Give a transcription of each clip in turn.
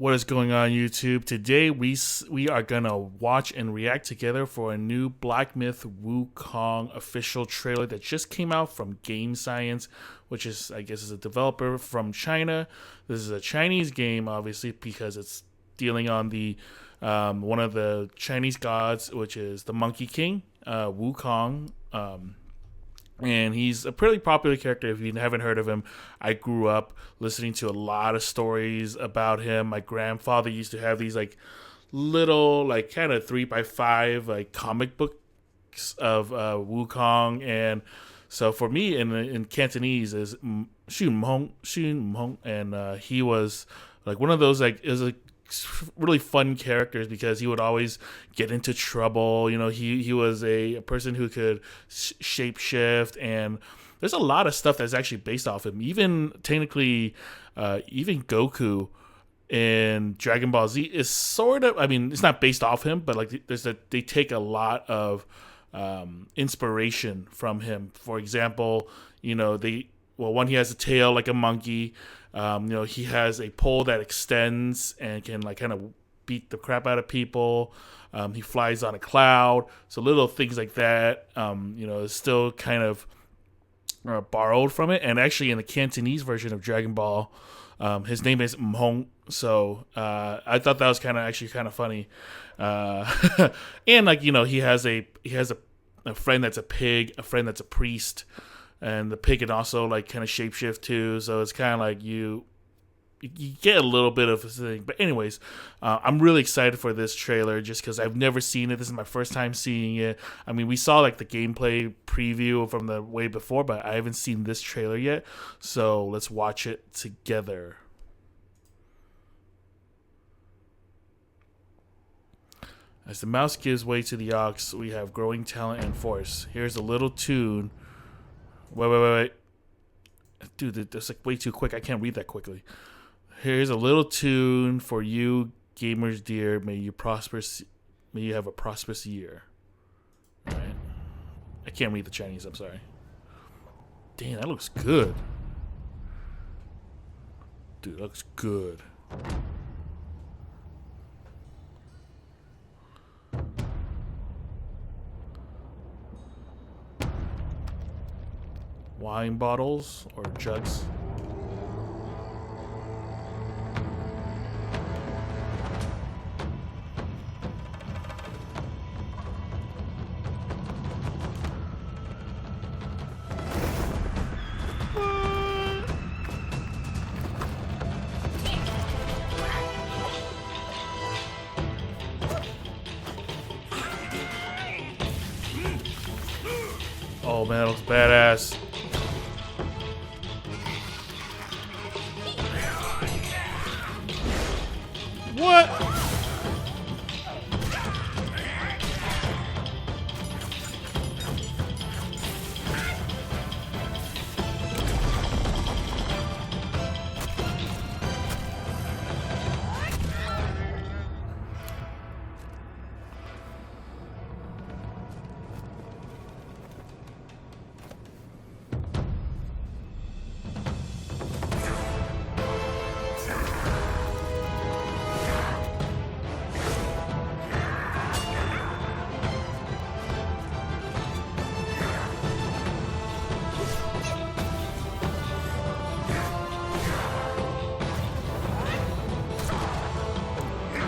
What is going on, YouTube? Today we are gonna watch and react together for a new Black Myth Wukong official trailer that just came out from Game Science, which is I guess is a developer from China. This is a Chinese game, obviously, because it's dealing on the one of the Chinese gods, which is the Monkey King, Wukong. And he's a pretty popular character. If you haven't heard of him, I grew up listening to a lot of stories about him. My grandfather used to have these like little, like kind of 3x5 like comic books of Wukong, and so for me in Cantonese is Xun Mong, and he was like one of those like is a really fun characters because he would always get into trouble. You know, he was a person who could shapeshift, and there's a lot of stuff that's actually based off him. Even technically, even Goku in Dragon Ball Z is sort of. I mean, it's not based off him, but like they take a lot of inspiration from him. For example, you know one, he has a tail like a monkey. He has a pole that extends and can like kind of beat the crap out of people. He flies on a cloud. So little things like that, is still kind of borrowed from it. And actually in the Cantonese version of Dragon Ball, his name is Mhong. So I thought that was kind of funny. And like, he has a friend that's a pig, a friend that's a priest. And the pig can also like kind of shapeshift too, so it's kind of like you get a little bit of a thing. But anyways, I'm really excited for this trailer just because I've never seen it. This is my first time seeing it. I mean, we saw like the gameplay preview from the way before, but I haven't seen this trailer yet. So let's watch it together. As the mouse gives way to the ox, we have growing talent and force. Here's a little tune. Wait. Dude, that's like way too quick. I can't read that quickly. Here's a little tune for you, gamers dear. May you have a prosperous year. All right. I can't read the Chinese. I'm sorry. Damn, that looks good. Dude, that looks good. Wine bottles or jugs. Oh man, that looks badass. What?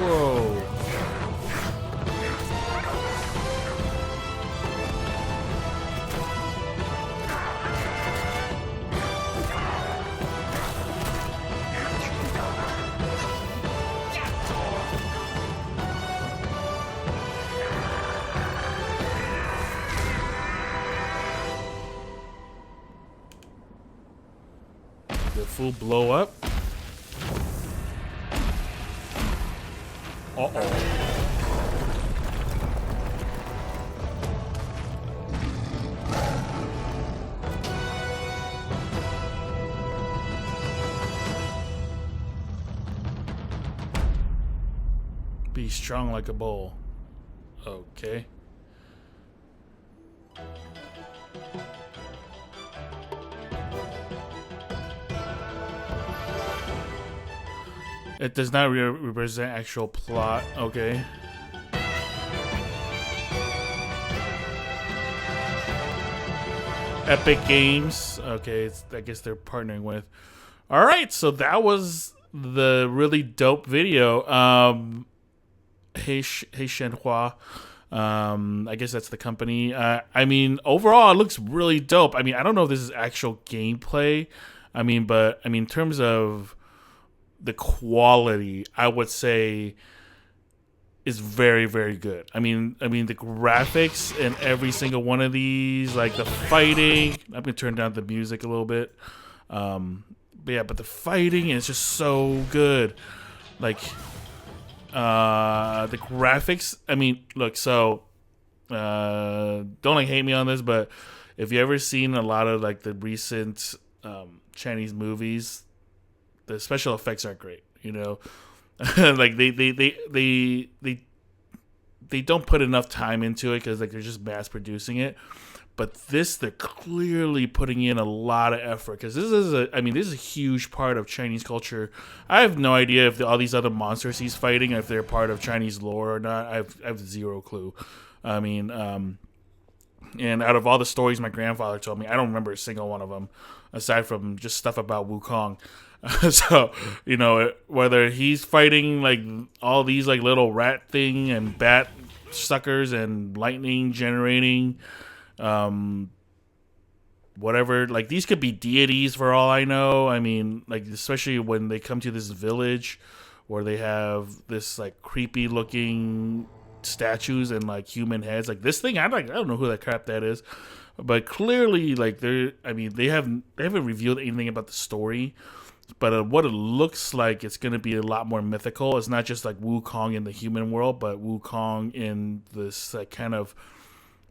Whoa. The fool blow up. Uh-oh. Be strong like a bull. Okay. It does not represent actual plot. Okay. Epic Games. Okay, I guess they're partnering with. All right, so that was the really dope video. Hey Shenhua. I guess that's the company. I mean, overall, it looks really dope. I mean, I don't know if this is actual gameplay. But in terms of the quality, I would say is very, very good. I mean, the graphics in every single one of these, like the fighting. I'm gonna turn down the music a little bit. But the fighting is just so good. Like, the graphics. I mean, look. So, don't like hate me on this, but if you ever seen a lot of like the recent Chinese movies, the special effects aren't great. Like they don't put enough time into it because like they're just mass producing it. But they're clearly putting in a lot of effort because this is a huge part of Chinese culture. I have no idea if all these other monsters he's fighting, if they're part of Chinese lore or not. I have zero clue. And out of all the stories my grandfather told me, I don't remember a single one of them, aside from just stuff about Wukong. So, whether he's fighting like all these like little rat thing and bat suckers and lightning generating, whatever, like these could be deities for all I know. I mean, like especially when they come to this village where they have this like creepy looking statues and like human heads, like this thing. I don't know who that crap that is, but clearly like they haven't revealed anything about the story. But what it looks like, it's going to be a lot more mythical. It's not just like Wukong in the human world, but Wukong in this like kind of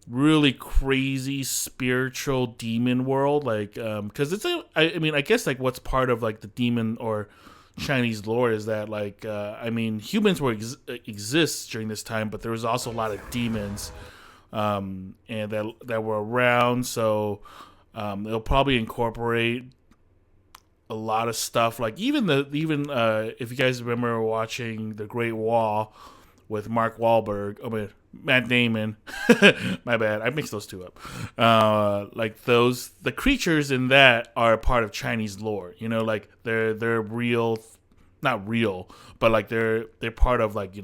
really crazy spiritual demon world. Like, because I guess like what's part of like the demon or Chinese lore is that like, humans were exist during this time, but there was also a lot of demons, and that were around. So, they'll probably incorporate a lot of stuff, like even if you guys remember watching The Great Wall with Mark Wahlberg, Matt Damon, my bad, I mixed those two up. Like the creatures in that are part of Chinese lore. Like they're real, not real, but like they're part of like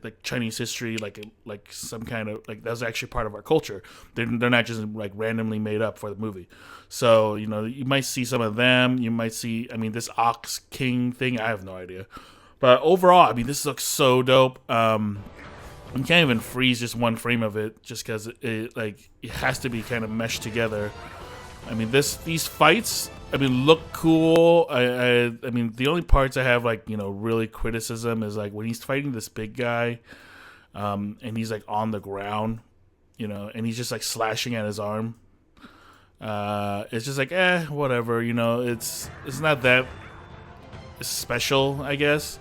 like Chinese history, like some kind of like that's actually part of our culture. They're not just like randomly made up for the movie. So you might see some of them. You might see this Ox King thing. I have no idea, but overall, this looks so dope. You can't even freeze just one frame of it just because it has to be kind of meshed together. These fights look cool. The only parts I have really criticism is like when he's fighting this big guy, and he's like on the ground, and he's just like slashing at his arm. It's just like whatever, it's not that special, I guess.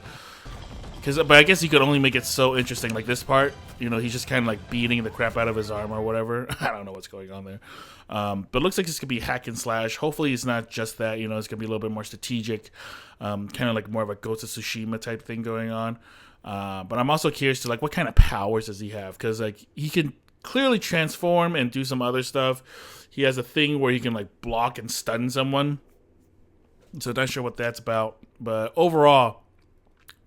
But I guess you could only make it so interesting. Like this part, he's just kind of like beating the crap out of his arm or whatever. I don't know what's going on there. But it looks like this could be hack and slash. Hopefully it's not just that, it's going to be a little bit more strategic, kind of like more of a Ghost of Tsushima type thing going on. But I'm also curious to like what kind of powers does he have? Because like he can clearly transform and do some other stuff. He has a thing where he can like block and stun someone. So not sure what that's about. But overall,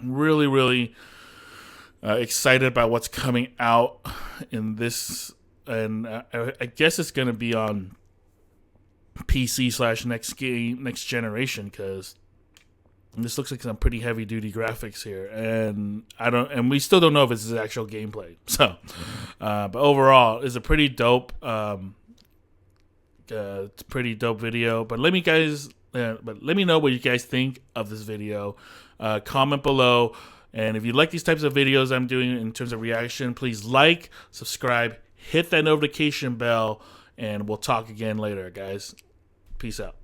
really, really excited about what's coming out in this. And I guess it's going to be on PC / next generation, because this looks like some pretty heavy duty graphics here, and we still don't know if it's actual gameplay. So, but overall, it's a pretty dope, it's a pretty dope video. But let me know what you guys think of this video. Comment below, and if you like these types of videos I'm doing in terms of reaction, please like, subscribe, hit that notification bell, and we'll talk again later, guys. Peace out.